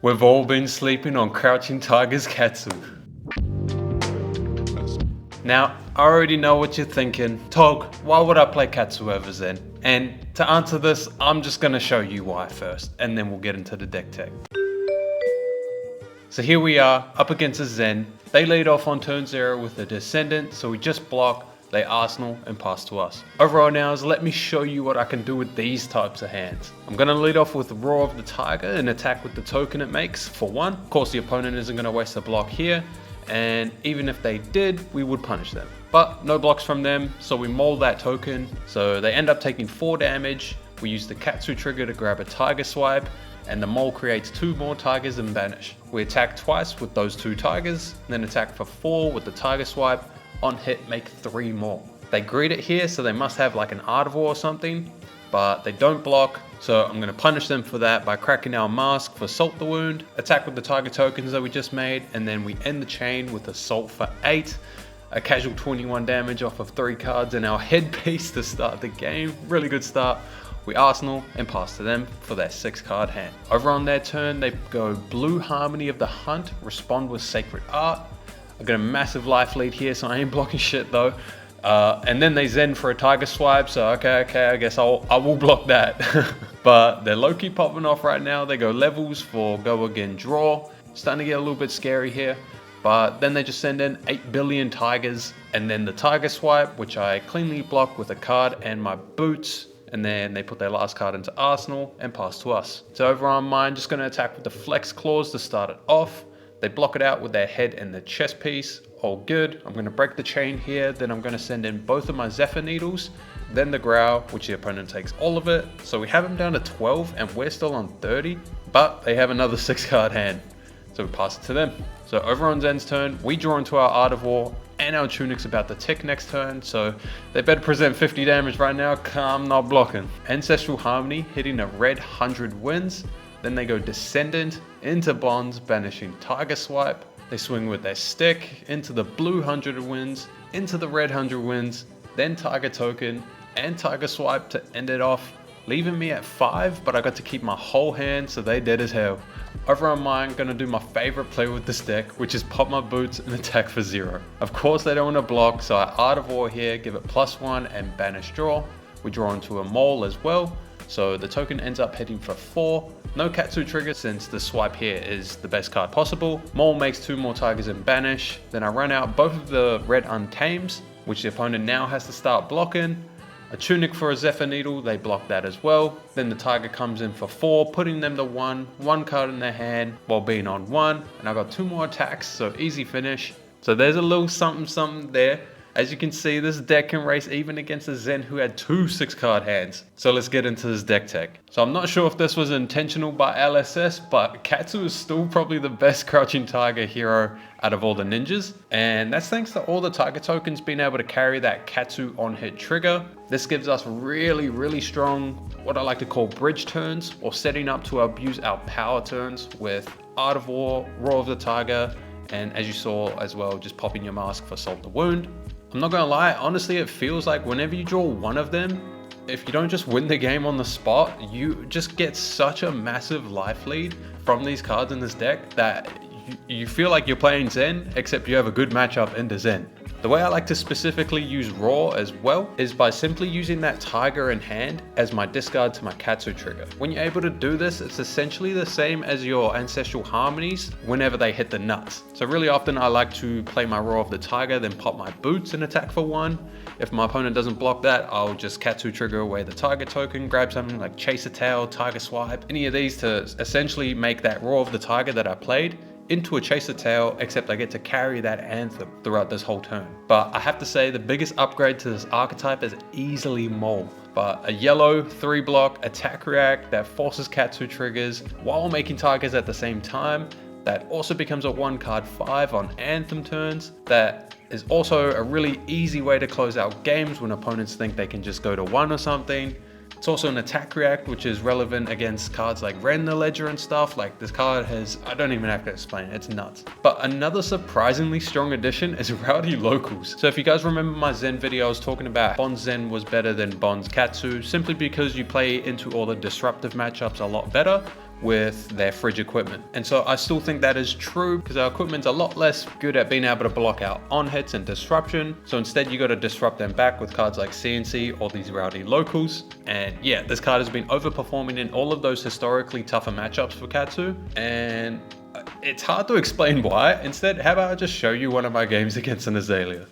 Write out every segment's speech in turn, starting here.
We've all been sleeping on Crouching Tiger's Katsu. Now, I already know what you're thinking. Tog, why would I play Katsu over Zen? And to answer this, I'm just gonna show you why first, and then we'll get into the deck tech. So here we are, up against a Zen. They lead off on turn 0 with a Descendant, so we just block, they Arsenal, and pass to us. Overall now is let me show you what I can do with these types of hands. I'm going to lead off with Roar of the Tiger and attack with the token it makes for 1. Of course the opponent isn't going to waste a block here, and even if they did, we would punish them. But no blocks from them, so we mold that token, so they end up taking 4 damage. We use the Katsu trigger to grab a Tiger Swipe, and the mole creates 2 more tigers and banish. We attack twice with those 2 tigers, then attack for 4 with the Tiger Swipe. On hit, make 3 more. They greet it here, so they must have like an Art of War or something, but they don't block, so I'm going to punish them for that by cracking our Mask for Salt the Wound, attack with the Tiger tokens that we just made, and then we end the chain with Assault for 8, a casual 21 damage off of 3 cards, and our headpiece to start the game. Really good start. We Arsenal and pass to them for their 6 card hand. Over on their turn, they go Blue Harmony of the Hunt, respond with Sacred Art. I got a massive life lead here, so I ain't blocking shit though. And then they Zen for a Tiger Swipe, so okay, I guess I will block that. But they're low-key popping off right now. They go levels for Go Again Draw. Starting to get a little bit scary here. But then they just send in 8 billion Tigers, and then the Tiger Swipe, which I cleanly block with a card and my boots. And then they put their last card into Arsenal and pass to us. So over on mine, just going to attack with the Flex Claws to start it off. They block it out with their head and the chest piece. All good. I'm going to break the chain here. Then I'm going to send in both of my Zephyr Needles. Then the Growl, which the opponent takes all of it. So we have them down to 12 and we're still on 30. But they have another 6 card hand. So we pass it to them. So over on Zen's turn, we draw into our Art of War. And our Tunic's about to tick next turn. So they better present 50 damage right now. I'm not blocking. Ancestral Harmony hitting a red 100 wins. Then they go Descendant into Bonds, banishing Tiger Swipe. They swing with their stick into the blue 100 wins, into the red 100 wins, then Tiger Token and Tiger Swipe to end it off, leaving me at 5, but I got to keep my whole hand, so they dead as hell. Over on mine, gonna do my favorite play with this deck, which is pop my boots and attack for 0. Of course they don't want to block, so I Art of War here, give it +1 and banish draw. We draw into a mole as well, so the token ends up hitting for 4. No Katsu trigger since the swipe here is the best card possible. Mole makes 2 more tigers and banish. Then I run out both of the red Untames, which the opponent now has to start blocking. A Tunic for a Zephyr Needle, they block that as well. Then the tiger comes in for 4, putting them to 1 card in their hand while being on 1. And I got 2 more attacks, so easy finish. So there's a little something there. As you can see, this deck can race even against a Zen who had 2 6-card hands. So let's get into this deck tech. So I'm not sure if this was intentional by LSS, but Katsu is still probably the best Crouching Tiger hero out of all the ninjas. And that's thanks to all the Tiger tokens being able to carry that Katsu on-hit trigger. This gives us really strong, what I like to call bridge turns, or setting up to abuse our power turns with Art of War, Roar of the Tiger, and as you saw as well, just popping your Mask for Salt the Wound. I'm not gonna lie, honestly it feels like whenever you draw one of them, if you don't just win the game on the spot, you just get such a massive life lead from these cards in this deck that you feel like you're playing Zen, except you have a good matchup into Zen. The way I like to specifically use Roar as well is by simply using that Tiger in hand as my discard to my Katsu trigger. When you're able to do this, it's essentially the same as your Ancestral Harmonies whenever they hit the nuts. So really often I like to play my Roar of the Tiger, then pop my boots and attack for 1. If my opponent doesn't block that, I'll just Katsu trigger away the Tiger token, grab something like Chaser Tail, Tiger Swipe, any of these to essentially make that Roar of the Tiger that I played into a Chaser Tail, except I get to carry that anthem throughout this whole turn. But I have to say the biggest upgrade to this archetype is easily Mole. But a yellow 3-block attack react that forces Katsu triggers while making tigers at the same time, that also becomes a 1-card 5 on anthem turns, that is also a really easy way to close out games when opponents think they can just go to 1 or something. It's also an attack react, which is relevant against cards like Ren the Ledger and stuff. Like this card has, I don't even have to explain it, it's nuts. But another surprisingly strong addition is Rowdy Locals. So if you guys remember my Zen video, I was talking about Bond Zen was better than Bond's Katsu, simply because you play into all the disruptive matchups a lot better. with their fridge equipment. And so I still think that is true because our equipment's a lot less good at being able to block out on hits and disruption. So instead you got to disrupt them back with cards like CNC or these rowdy locals. And yeah, this card has been overperforming in all of those historically tougher matchups for Katsu. And it's hard to explain why. Instead, how about I just show you one of my games against an Azalea.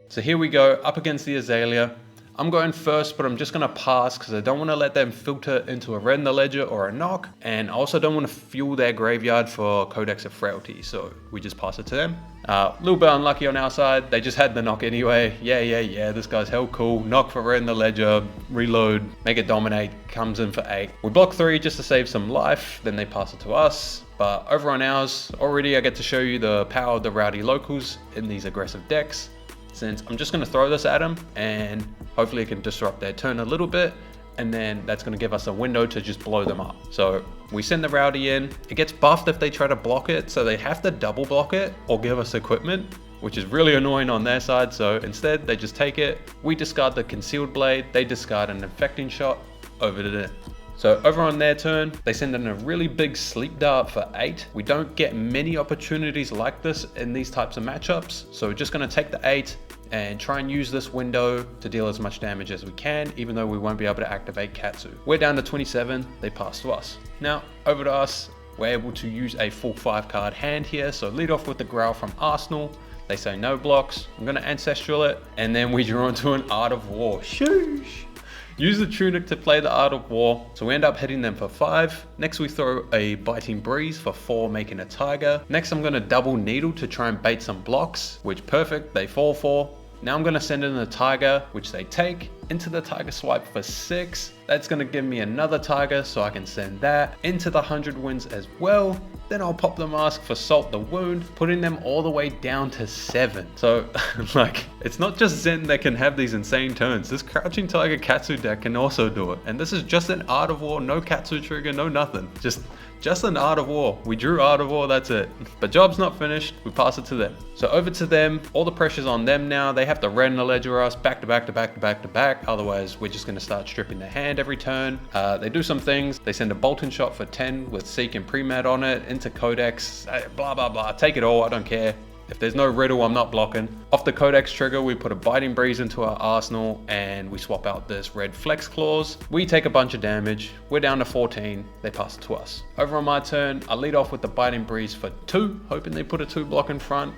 So here we go, up against the Azalea. I'm going first, but I'm just gonna pass because I don't want to let them filter into a red in the ledger or a knock. And I also don't want to fuel their graveyard for Codex of Frailty. So we just pass it to them. A little bit unlucky on our side. They just had the knock anyway. Yeah. This guy's hell cool. Knock for red in the ledger, reload, make it dominate, comes in for 8. We block 3 just to save some life. Then they pass it to us. But over on ours, already I get to show you the power of the rowdy locals in these aggressive decks. Since I'm just going to throw this at them and hopefully it can disrupt their turn a little bit, and then that's going to give us a window to just blow them up. So we send the rowdy in. It gets buffed if they try to block it, so they have to double block it or give us equipment, which is really annoying on their side. So instead they just take it. We discard the concealed blade, they discard an infecting shot, over to them. So over on their turn, they send in a really big sleep dart for 8. We don't get many opportunities like this in these types of matchups. So we're just gonna take the 8 and try and use this window to deal as much damage as we can, even though we won't be able to activate Katsu. We're down to 27, they pass to us. Now, over to us, we're able to use a full 5 card hand here. So lead off with the Growl from Arsenal. They say no blocks. I'm gonna Ancestral it, and then we draw into an Art of War. Shoosh! Use the Tunic to play the Art of War, so we end up hitting them for 5. Next we throw a Biting Breeze for 4, making a Tiger. Next I'm going to double Needle to try and bait some blocks, which perfect, they fall for. Now I'm going to send in the Tiger, which they take, into the Tiger Swipe for 6. That's going to give me another Tiger, so I can send that into the 100 Winds as well. Then I'll pop the Mask for Salt the Wound, putting them all the way down to 7. So, like, it's not just Zen that can have these insane turns. This Crouching Tiger Katsu deck can also do it. And this is just an Art of War, no Katsu trigger, no nothing. Just an Art of War. We drew Art of War, that's it. But job's not finished, we pass it to them. So over to them, all the pressure's on them now. They have to red in the ledger us back to back to back to back to back. Otherwise, we're just gonna start stripping their hand every turn. They do some things. They send a Bolton Shot for 10 with Seek and Pre-Med on it, into Codex, blah, blah, blah. Take it all, I don't care. If there's no riddle, I'm not blocking. Off the Codex trigger, we put a Biting Breeze into our arsenal and we swap out this red Flex Claws. We take a bunch of damage. We're down to 14. They pass it to us. Over on my turn, I lead off with the Biting Breeze for 2, hoping they put a 2 block in front.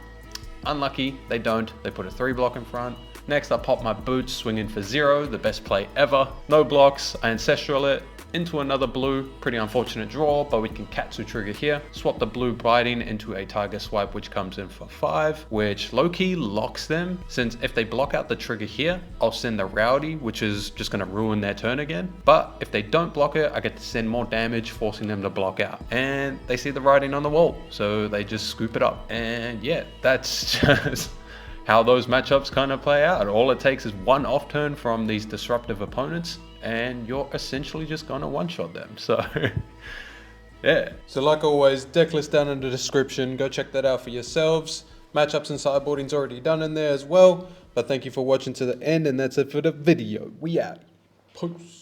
Unlucky, they don't. They put a 3 block in front. Next, I pop my Boots, swinging for 0, the best play ever. No blocks, I Ancestral it into another blue. Pretty unfortunate draw, but we can Katsu trigger here. Swap the blue Biting into a Tiger Swipe, which comes in for 5, which low-key locks them, since if they block out the trigger here, I'll send the Rowdy, which is just gonna ruin their turn again. But if they don't block it, I get to send more damage, forcing them to block out. And they see the writing on the wall, so they just scoop it up. And yeah, that's just how those matchups kind of play out. All it takes is one off turn from these disruptive opponents, and you're essentially just gonna one-shot them. So yeah. So like always, deck list down in the description. Go check that out for yourselves. Matchups and sideboarding's already done in there as well. But thank you for watching to the end, and that's it for the video. We out. Peace.